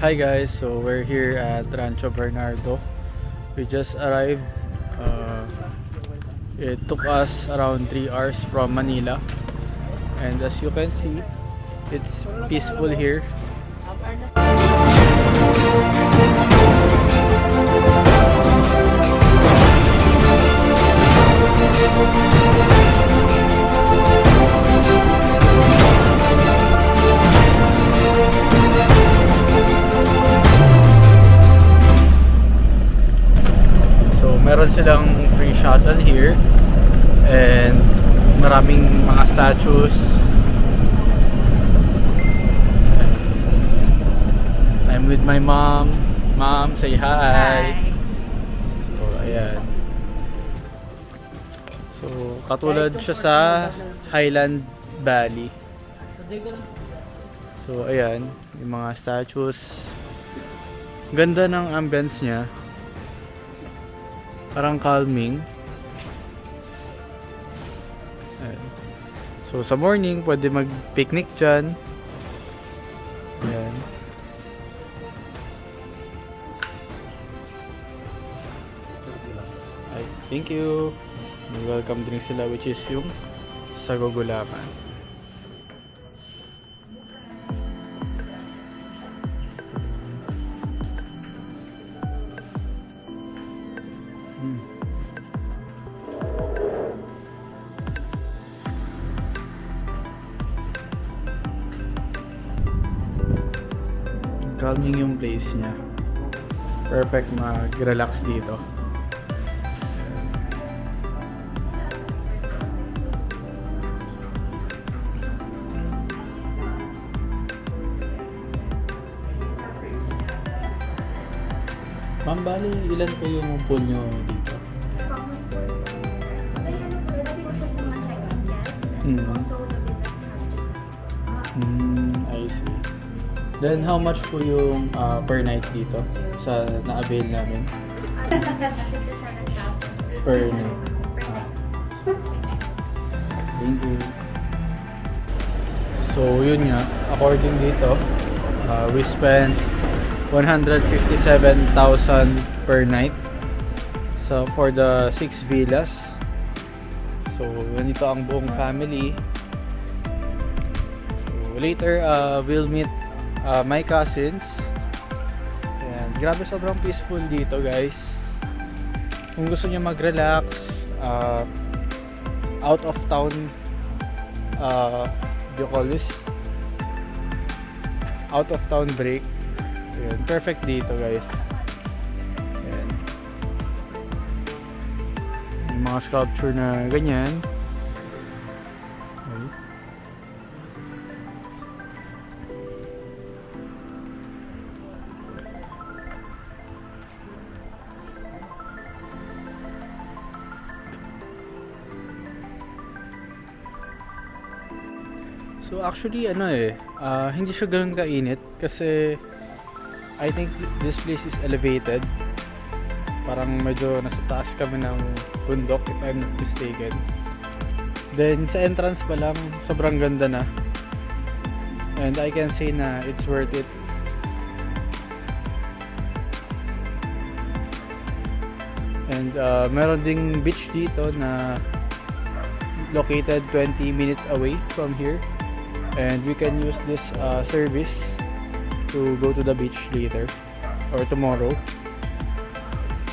Hi guys, so we're here at Rancho Bernardo. We just arrived. It took us around 3 hours from Manila, and as you can see, it's peaceful here. Meron silang free shuttle here and maraming mga statues. I'm with my mom. Mom, say hi. So, ayan. So, katulad siya sa Highland Valley. So, ayan. Yung mga statues. Ganda ng ambience niya. Parang calming. Ayan. So sa morning pwede mag-picnic dyan. Ayan. Ay, thank you. May welcome drink sila, which is yung sagugulaman. Calming yung place niya. Perfect mag-relax dito. Ma'am, bali ilan po yung pool nyo dito? Common pool po, sir. Pwede po siya sa mga check-out guests. And also, the villas has jacuzzi. I see. Then how much po yung per night dito sa na-avail namin? 57,000 Per night. Thank you. So yun nga, according dito, we spent 157,000 per night. So for the 6 villas. So ganito ang buong family. So later we'll meet my cousins. Ayan. Grabe, sobrang peaceful dito guys. Kung gusto niyo mag-relax, out of town, do you call this? Out of town break. Ayan. Perfect dito guys. Ayan. Yung mga sculpture na ganyan. Okay. So actually hindi siya ganoon kainit kasi I think this place is elevated. Parang medyo nasa taas kami ng bundok if I'm not mistaken. Then sa entrance pa lang sobrang ganda na. And I can say na it's worth it. And meron ding beach dito na located 20 minutes away from here. And we can use this service to go to the beach later or tomorrow.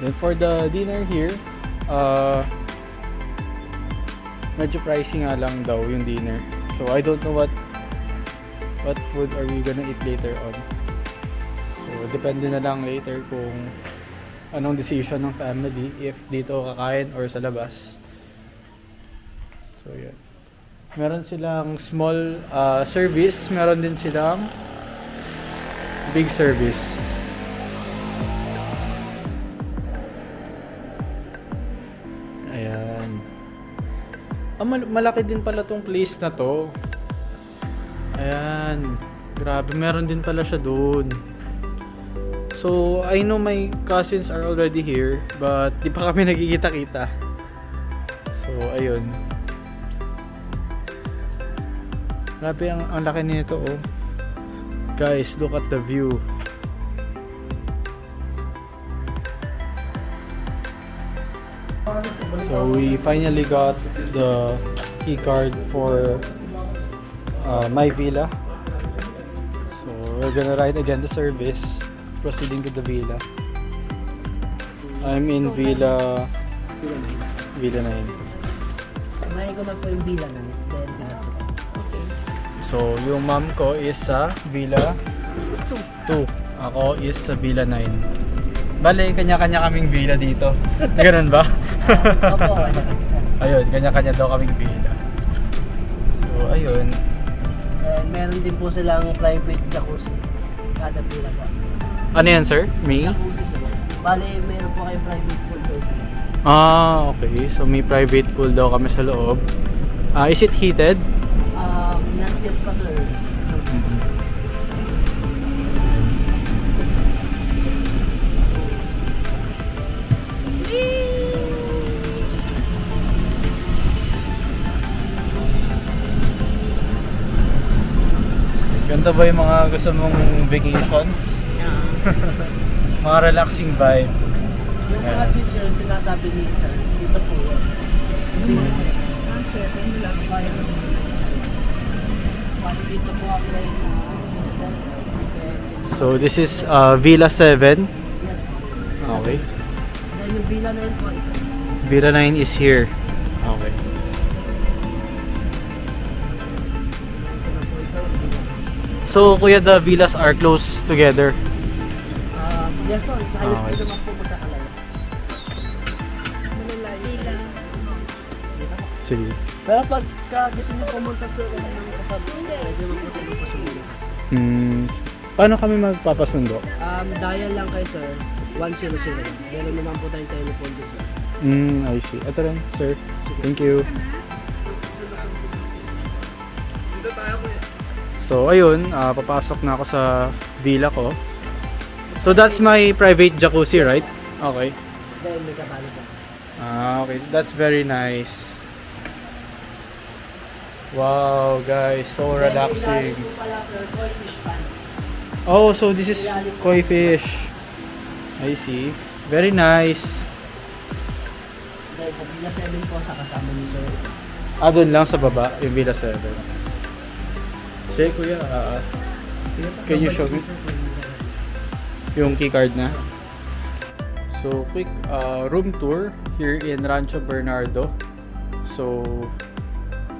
Then for the dinner here, medyo pricey nga lang daw yung dinner. So I don't know what food are we gonna eat later on. So depende na lang later kung anong decision ng family, if dito kakain or sa labas. So yan. Meron silang small service, meron din silang big service. Ayan. Malaki din pala tong place na to. Ayan. Grabe, meron din pala siya doon. So, I know my cousins are already here, but di pa kami nagkikita-kita. So, ayun. Grabe, ang laki nito, oh. Guys, look at the view. So we finally got the key card for my villa. So we're gonna ride again the service, proceeding to the villa. I'm in Villa 9. Kumain ko na po yung villa na. Then, okay. So yung mom ko is sa Villa 2. Ako is sa Villa 9. Bale, kanya-kanya kaming villa dito. Ganun ba? Opo, okay. Ayun, kanya-kanya daw kaming villa. So, ayun. And meron din po silang private jacuzzi. Kada villa po. Ano yan, sir? May? Jacuzzi sila. Bale, meron po kayong private pool daw sila. Okay. So, may private pool daw kami sa loob. Is it heated? Not yet pa sir. Ganda ba yung mga gusto mong vacations? Yeah. Mga relaxing vibe. Yung mga teacher, sinasabi ni sir, dito po. Hindi na sir. Sir, hindi lang kaya naman. Dito po ako right now. So, this is Villa 7. Yes. Okay. Then yung villa na yun po ito. Villa 9 is here. Okay. So, kuya, the villas are close together. Yes po, ayos Okay. po naman po magkakalala. Villa. Sige. Pero pagka gusto niyo pumunta sa ng kasama, pwede naman po tayo pasundo. Paano kami magpapasundo? Dial lang kay sir, 100. Meron naman po tayong telephone doon sir. I see. Ito rin, sir. Thank you. So, ayun, papasok na ako sa villa ko. So, that's my private jacuzzi, right? Okay. Then may kasali ka. Okay. That's very nice. Wow, guys. So relaxing. Then, pala sir, koi fish pan. Oh, so this is koi fish. I see. Very nice. Then sa Villa 7 po sa kasama ni sir. Doon lang sa baba, yung Villa 7. Sige, kuya. Can you show me yung keycard na? So, quick room tour here in Rancho Bernardo. So,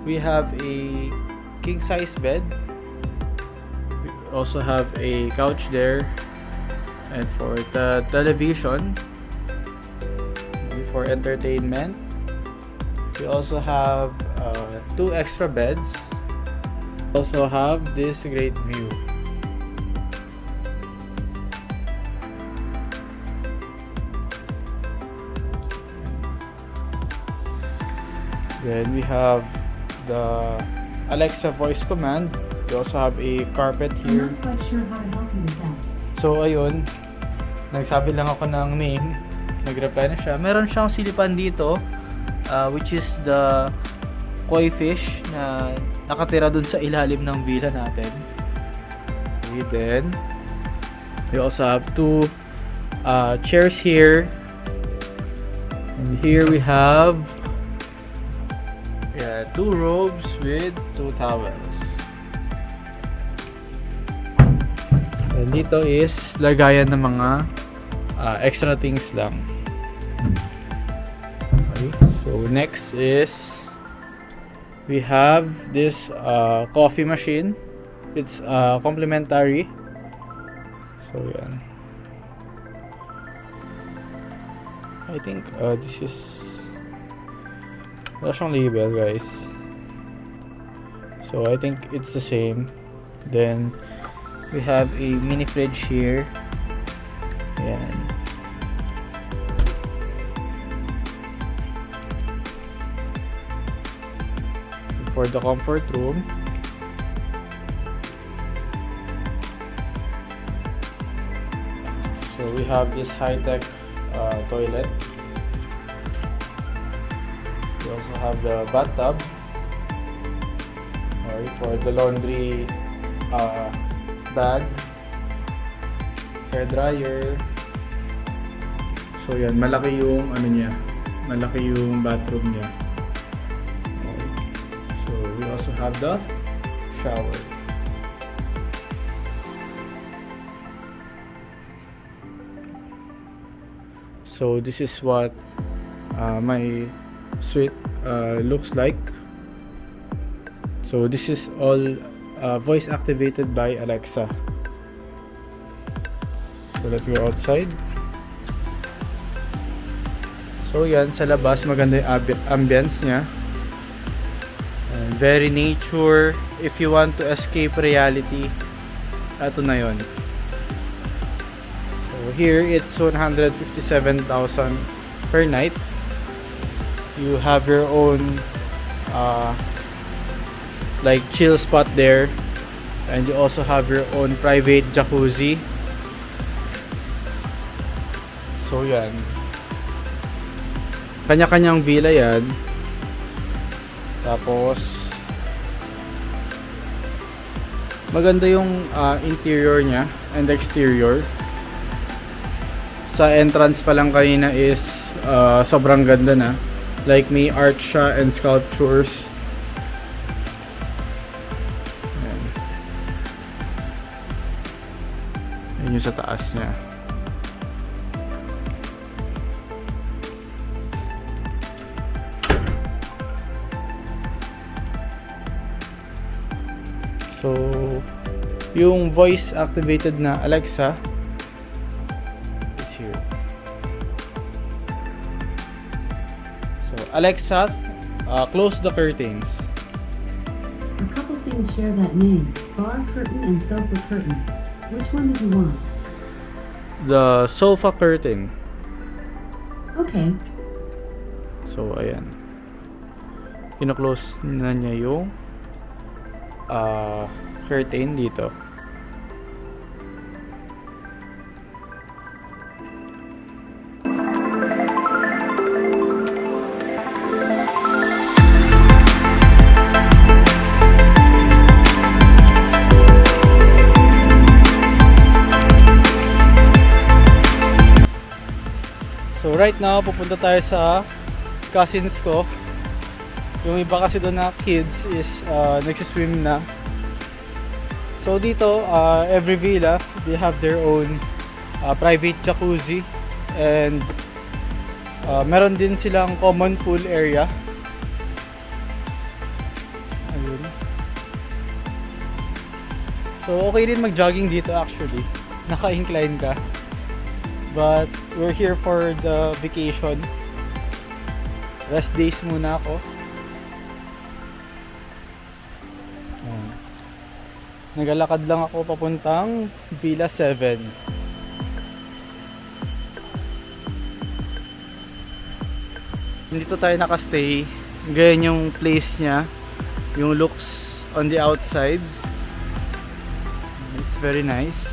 we have a king size bed. We also have a couch there. And for the television, for entertainment, we also have 2 extra beds. Also have this great view. Then we have the Alexa voice command. We also have a carpet here. I'm not quite sure how to help you with that. So ayun, nagsabi lang ako ng name, nag-reply na siya. Meron siyang silipan dito, which is the koi fish na nakatira dun sa ilalim ng villa natin. Okay, then we also have 2 chairs here. And here we have 2 robes with 2 towels. And dito is lagayan ng mga extra things lang. Okay, so next is we have this coffee machine. It's complimentary. So yan. I think this is wala siyang label, guys. So I think it's the same. Then we have a mini fridge here. Ayan. For the comfort room, so we have this high-tech toilet. We also have the bathtub, for the laundry bag, hair dryer. So yan, malaki yung ano niya, Malaki yung bathroom niya. Okay. So, we also have the shower. So, this is what my suite looks like. So, this is all voice activated by Alexa. So, let's go outside. So, yan, sa labas, maganda yung ambience niya. And very nature. If you want to escape reality, ito na yun. So, here, it's 157,000 per night. You have your own like chill spot there, and you also have your own private jacuzzi. So yan, kanya-kanyang villa yan. Tapos maganda yung interior nya and exterior. Sa entrance pa lang kanina is sobrang ganda na, like may art siya and sculptures. Yun yung sa taas niya. So, yung voice activated na Alexa is here. So, Alexa, close the curtains. A couple things share that name, bar curtain and sofa curtain. Which one did you want? The sofa curtain. Okay. So, ayan. Kino-close na niya yung curtain dito. So right now, pupunta tayo sa cousins ko. Yung iba kasi doon na kids is nagsiswim na. So dito, every villa, they have their own private jacuzzi. And meron din silang common pool area. Ayun. So okay rin mag-jogging dito actually. Naka-incline ka. But we're here for the vacation. Rest days muna ako. Nagalakad lang ako papuntang Villa 7. Dito tayo nakastay. Ganyan yung place niya. Yung looks on the outside. It's very nice.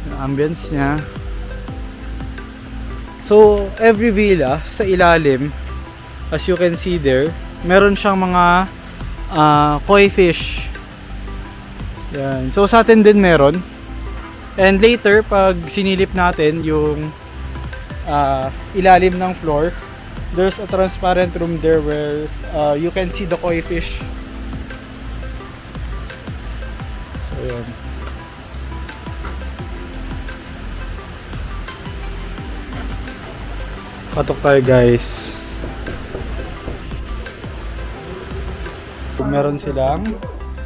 Yung ambience niya. So, every villa sa ilalim, as you can see there, meron siyang mga koi fish. Yan. So, sa atin din meron. And later, pag sinilip natin yung ilalim ng floor, there's a transparent room there where you can see the koi fish. So, yan. Patok tayo guys. Meron silang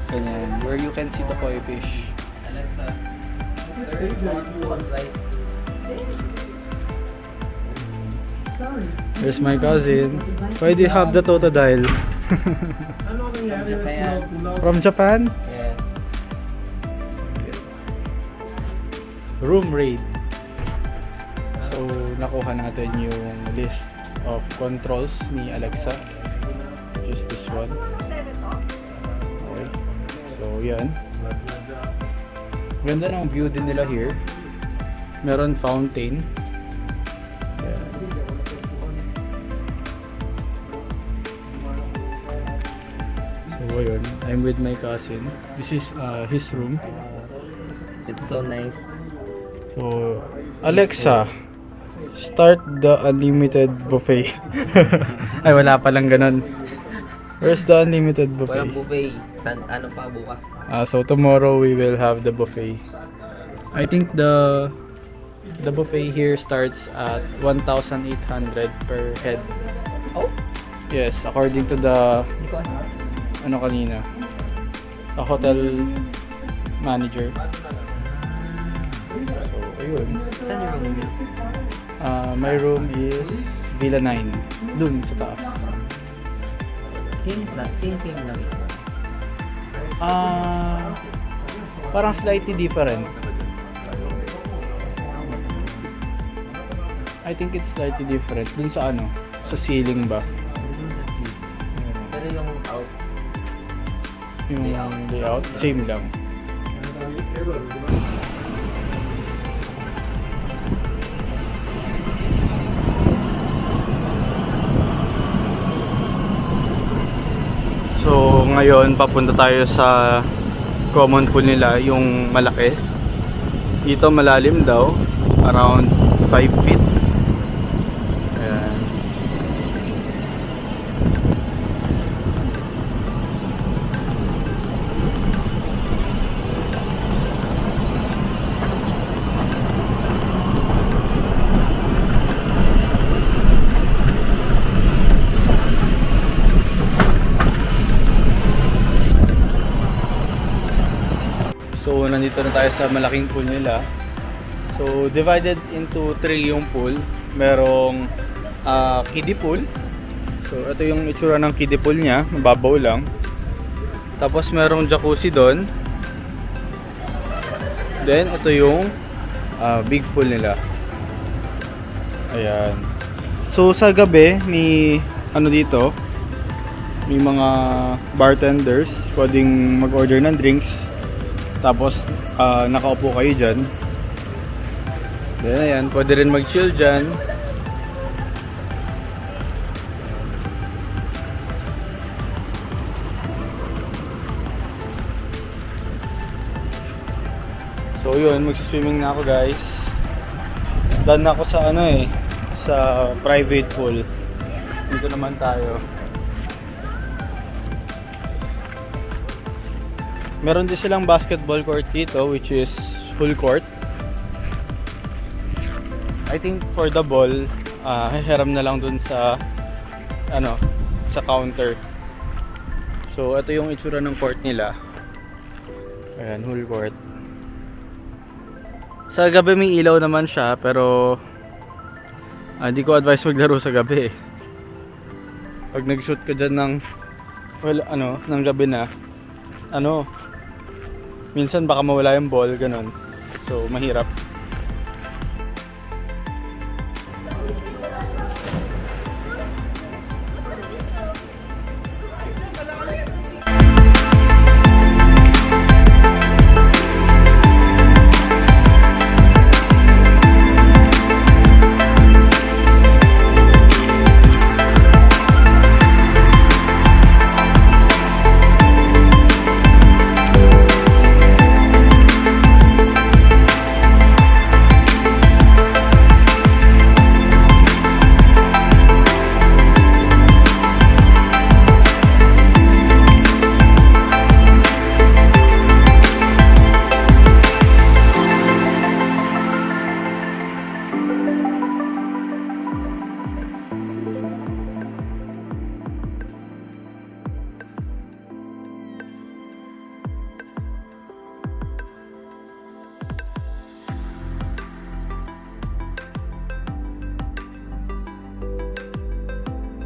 ganyan, where you can see the koi fish. Alexa, one rice. Sorry. There's my cousin. Why do you have the Tota dial? Ano nangyari? Japan. From Japan? Yes. Room raid. So, nakuha natin yung list of controls ni Alexa. Just this one. Okay. So, yan. Ganda ng view din nila here. Meron fountain. Yan. So, ayun. I'm with my cousin. This is his room. It's so nice. So, Alexa, Start the unlimited buffet. Ay, wala palang ganun. Where's the unlimited buffet? Walang buffet. Ano pa bukas? So tomorrow we will have the buffet. I think the buffet here starts at 1,800 per head. Oh? Yes, according to the Hindi ko ano kanina, a hotel manager. So ayun. Saan yung room? My room is Villa 9, dun sa taas. Same lang ito. Parang slightly different. I think it's slightly different. Dun sa ano? Sa ceiling ba? Dun sa sea. Pero yung out, Yung layout, same lang. So, ngayon papunta tayo sa common pool nila, yung malaki. Dito malalim daw, around 5 feet. Ayan. So, nandito na tayo sa malaking pool nila. So, divided into 3 yung pool. Merong kiddie pool. So, ito yung itsura ng kiddie pool niya. Mababaw lang. Tapos, merong jacuzzi doon. Then, ito yung big pool nila. Ayan. So, sa gabi, may ano dito. May mga bartenders. Pwedeng mag-order ng drinks. Tapos, nakaupo kayo dyan. Then, ayan, pwede rin mag-chill dyan. So, yun, magsiswimming na ako, guys. Done na ako sa ano sa private pool. Dito naman tayo. Meron din silang basketball court dito, which is full court. I think for the ball, hiram na lang dun sa sa counter. So ito yung itsura ng court nila. Ayan, full court. Sa gabi may ilaw naman siya, pero hindi ko advise maglaro sa gabi. Pag nag-shoot ka dyan ng ng gabi na, minsan baka mawala yung ball, ganun. So, mahirap.